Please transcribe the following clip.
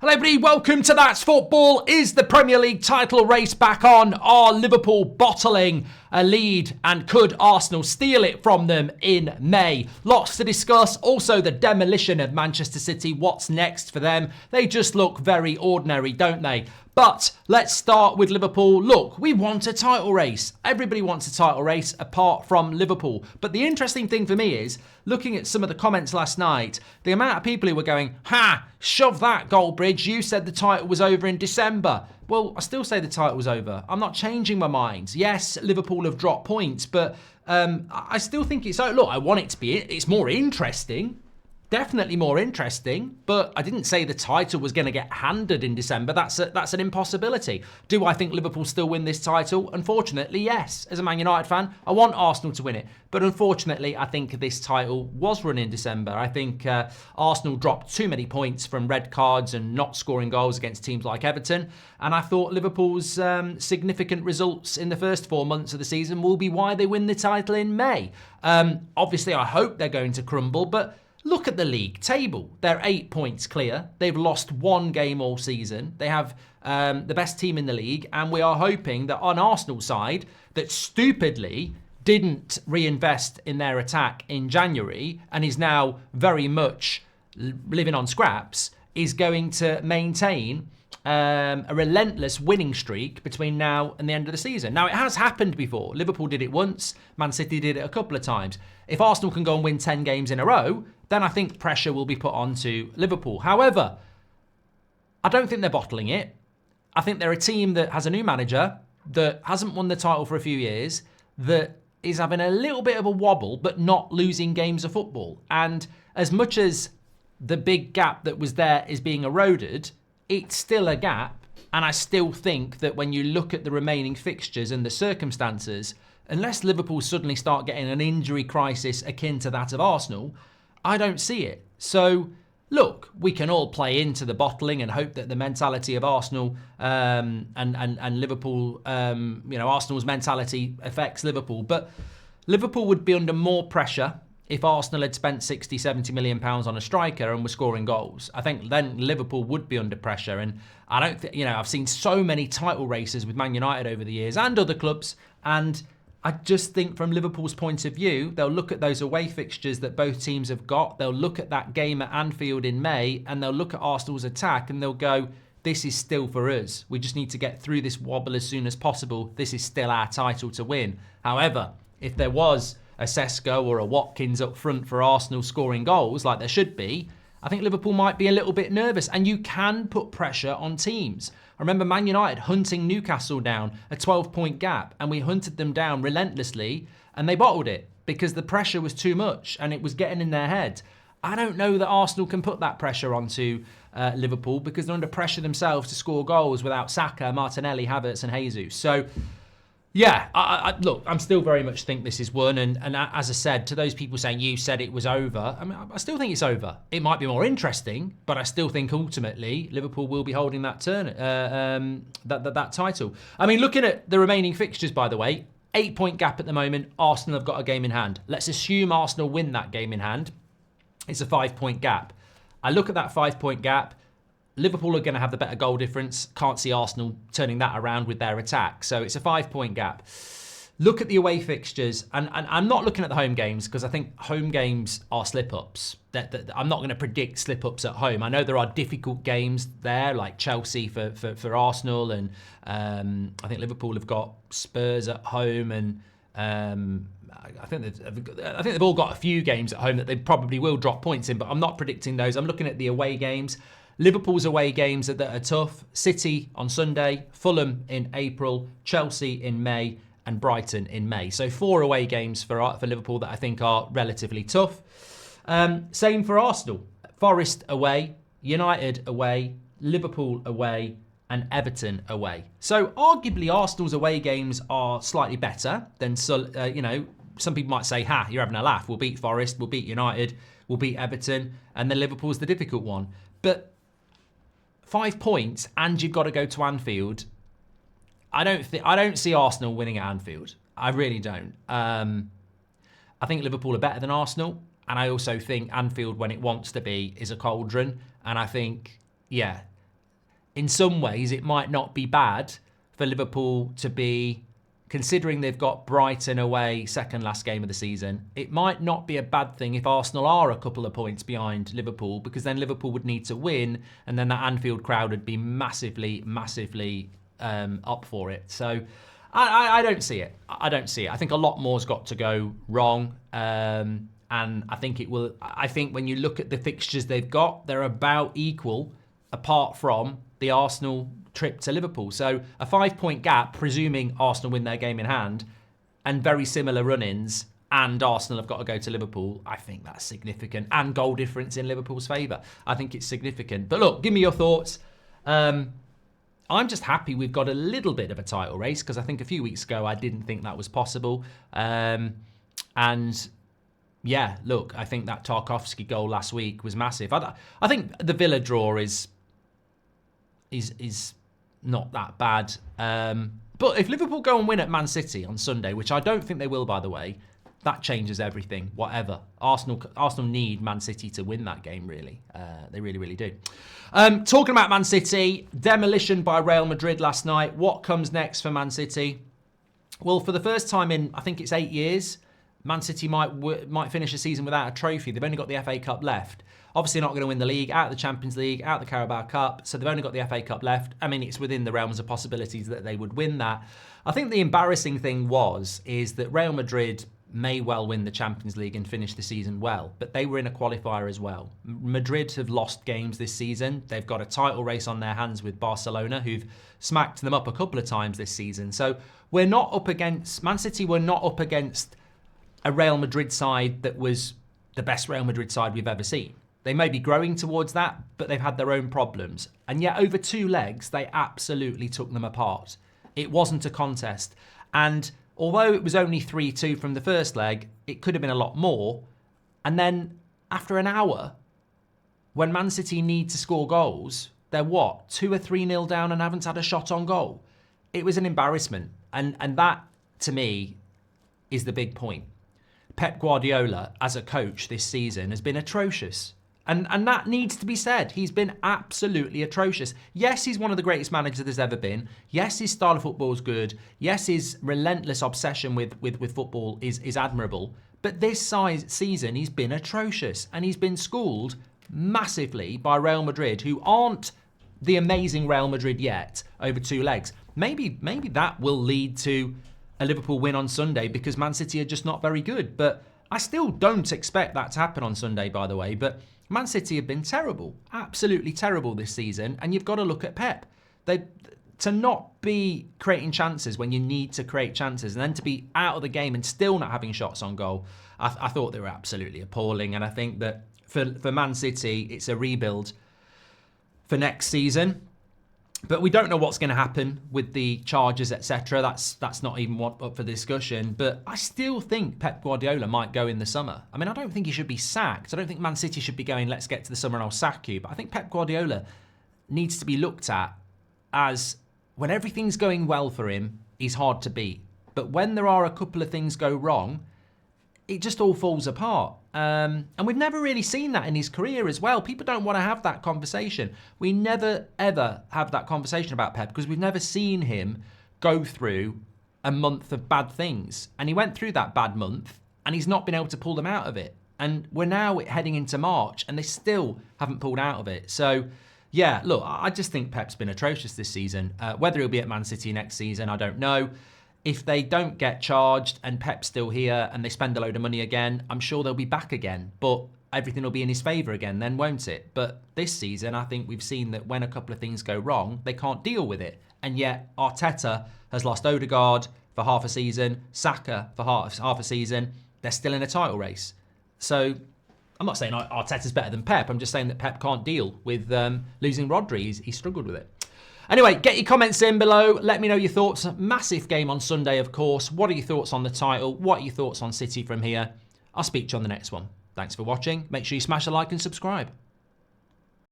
Hello everybody, welcome to That's Football. Is the Premier League title race back on? Are Liverpool bottling a lead and could Arsenal steal it from them in May? Lots to discuss. Also the demolition of Manchester City. What's next for them? They just look very ordinary, don't they? But let's start with Liverpool. Look, we want a title race. Everybody wants a title race apart from Liverpool. But the interesting thing for me is, looking at some of the comments last night, the amount of people who were going, shove that, Goldbridge. You said the title was over in December. Well, I still say the title was over. I'm not changing my mind. Yes, Liverpool have dropped points, but I still think it's... Look, I want it to be... It's more interesting. Definitely more interesting, but I didn't say the title was going to get handed in December. That's an impossibility. Do I think Liverpool still win this title? Unfortunately, yes. As a Man United fan, I want Arsenal to win it. But unfortunately, I think this title was run in December. I think Arsenal dropped too many points from red cards and not scoring goals against teams like Everton. And I thought Liverpool's significant results in the first 4 months of the season will be why they win the title in May. Obviously, I hope they're going to crumble, but look at the league table. They're 8 points clear. They've lost one game all season. They have the best team in the league. And we are hoping that on Arsenal's side, that stupidly didn't reinvest in their attack in January and is now very much living on scraps, is going to maintain a relentless winning streak between now and the end of the season. Now, it has happened before. Liverpool did it once. Man City did it a couple of times. If Arsenal can go and win 10 games in a row, then I think pressure will be put onto Liverpool. However, I don't think they're bottling it. I think they're a team that has a new manager, that hasn't won the title for a few years, that is having a little bit of a wobble, but not losing games of football. And as much as the big gap that was there is being eroded, it's still a gap. And I still think that when you look at the remaining fixtures and the circumstances, unless Liverpool suddenly start getting an injury crisis akin to that of Arsenal, I don't see it. So, look, we can all play into the bottling and hope that the mentality of Arsenal and Liverpool, Arsenal's mentality affects Liverpool. But Liverpool would be under more pressure if Arsenal had spent 60, 70 million pounds on a striker and were scoring goals. I think then Liverpool would be under pressure. And I don't think, I've seen so many title races with Man United over the years and other clubs, and I just think from Liverpool's point of view, they'll look at those away fixtures that both teams have got. They'll look at that game at Anfield in May, and they'll look at Arsenal's attack and they'll go, this is still for us. We just need to get through this wobble as soon as possible. This is still our title to win. However, if there was a Sesko or a Watkins up front for Arsenal scoring goals like there should be, I think Liverpool might be a little bit nervous, and you can put pressure on teams. I remember Man United hunting Newcastle down, a 12-point gap, and we hunted them down relentlessly, and they bottled it because the pressure was too much and it was getting in their head. I don't know that Arsenal can put that pressure onto Liverpool because they're under pressure themselves to score goals without Saka, Martinelli, Havertz and Jesus. So, yeah, look, I'm still very much think this is won. And as I said, to those people saying you said it was over, I mean, I still think it's over. It might be more interesting, but I still think ultimately Liverpool will be holding that that title. I mean, looking at the remaining fixtures, by the way, 8-point gap at the moment. Arsenal have got a game in hand. Let's assume Arsenal win that game in hand. It's a 5-point gap. I look at that 5-point gap. Liverpool are going to have the better goal difference. Can't see Arsenal turning that around with their attack. So it's a 5-point gap. Look at the away fixtures. And I'm not looking at the home games because I think home games are slip-ups. I'm not going to predict slip-ups at home. I know there are difficult games there, like Chelsea for Arsenal. And I think Liverpool have got Spurs at home. And I think they've all got a few games at home that they probably will drop points in. But I'm not predicting those. I'm looking at the away games. Liverpool's away games that are tough. City on Sunday, Fulham in April, Chelsea in May, and Brighton in May. So 4 away games for Liverpool that I think are relatively tough. Same for Arsenal. Forest away, United away, Liverpool away, and Everton away. So arguably Arsenal's away games are slightly better than, some people might say, you're having a laugh. We'll beat Forest, we'll beat United, we'll beat Everton, and then Liverpool's the difficult one. But 5 points and you've got to go to Anfield. I don't see Arsenal winning at Anfield. I really don't. I think Liverpool are better than Arsenal, and I also think Anfield, when it wants to be, is a cauldron. And I think, in some ways, it might not be bad for Liverpool to be, considering they've got Brighton away, second last game of the season, it might not be a bad thing if Arsenal are a couple of points behind Liverpool, because then Liverpool would need to win, and then that Anfield crowd would be massively, massively up for it. So I don't see it. I don't see it. I think a lot more's got to go wrong. And I think it will. I think when you look at the fixtures they've got, they're about equal, apart from the Arsenal trip to Liverpool. So a 5-point gap, presuming Arsenal win their game in hand, and very similar run-ins, and Arsenal have got to go to Liverpool. I think that's significant. And goal difference in Liverpool's favour. I think it's significant. But look, give me your thoughts. I'm just happy we've got a little bit of a title race, because I think a few weeks ago I didn't think that was possible. And yeah, look, I think that Tarkowski goal last week was massive. I think the Villa draw is not that bad. But if Liverpool go and win at Man City on Sunday, which I don't think they will, by the way, that changes everything, whatever. Arsenal need Man City to win that game, really. They really, really do. Talking about Man City, demolition by Real Madrid last night. What comes next for Man City? Well, for the first time in, I think it's 8 years, Man City might finish the season without a trophy. They've only got the FA Cup left. Obviously not going to win the league, out of the Champions League, out of the Carabao Cup, so they've only got the FA Cup left. I mean, it's within the realms of possibilities that they would win that. I think the embarrassing thing is that Real Madrid may well win the Champions League and finish the season well, but they were in a qualifier as well. Madrid have lost games this season. They've got a title race on their hands with Barcelona, who've smacked them up a couple of times this season. So we're not up against, Man City were not up against a Real Madrid side that was the best Real Madrid side we've ever seen. They may be growing towards that, but they've had their own problems. And yet over 2 legs, they absolutely took them apart. It wasn't a contest. And although it was only 3-2 from the first leg, it could have been a lot more. And then after an hour, when Man City need to score goals, they're 2 or 3-0 down and haven't had a shot on goal. It was an embarrassment. And that, to me, is the big point. Pep Guardiola, as a coach this season, has been atrocious. And that needs to be said. He's been absolutely atrocious. Yes, he's one of the greatest managers there's ever been. Yes, his style of football is good. Yes, his relentless obsession with football is admirable. But this season, he's been atrocious. And he's been schooled massively by Real Madrid, who aren't the amazing Real Madrid yet, over 2 legs. Maybe that will lead to a Liverpool win on Sunday, because Man City are just not very good. But I still don't expect that to happen on Sunday, by the way. But Man City have been terrible, absolutely terrible this season. And you've got to look at Pep. To not be creating chances when you need to create chances, and then to be out of the game and still not having shots on goal, I thought they were absolutely appalling. And I think that for Man City, it's a rebuild for next season. But we don't know what's going to happen with the charges, etc. That's not even up for discussion. But I still think Pep Guardiola might go in the summer. I mean, I don't think he should be sacked. I don't think Man City should be going, let's get to the summer and I'll sack you. But I think Pep Guardiola needs to be looked at as, when everything's going well for him, he's hard to beat. But when there are a couple of things go wrong, it just all falls apart. And we've never really seen that in his career as well. People don't want to have that conversation. We never, ever have that conversation about Pep, because we've never seen him go through a month of bad things. And he went through that bad month and he's not been able to pull them out of it. And we're now heading into March and they still haven't pulled out of it. So, yeah, look, I just think Pep's been atrocious this season. Whether he'll be at Man City next season, I don't know. If they don't get charged and Pep's still here and they spend a load of money again, I'm sure they'll be back again. But everything will be in his favour again then, won't it? But this season, I think we've seen that when a couple of things go wrong, they can't deal with it. And yet Arteta has lost Odegaard for half a season, Saka for half a season. They're still in a title race. So I'm not saying Arteta's better than Pep. I'm just saying that Pep can't deal with losing Rodri. He struggled with it. Anyway, get your comments in below. Let me know your thoughts. Massive game on Sunday, of course. What are your thoughts on the title? What are your thoughts on City from here? I'll speak to you on the next one. Thanks for watching. Make sure you smash a like and subscribe.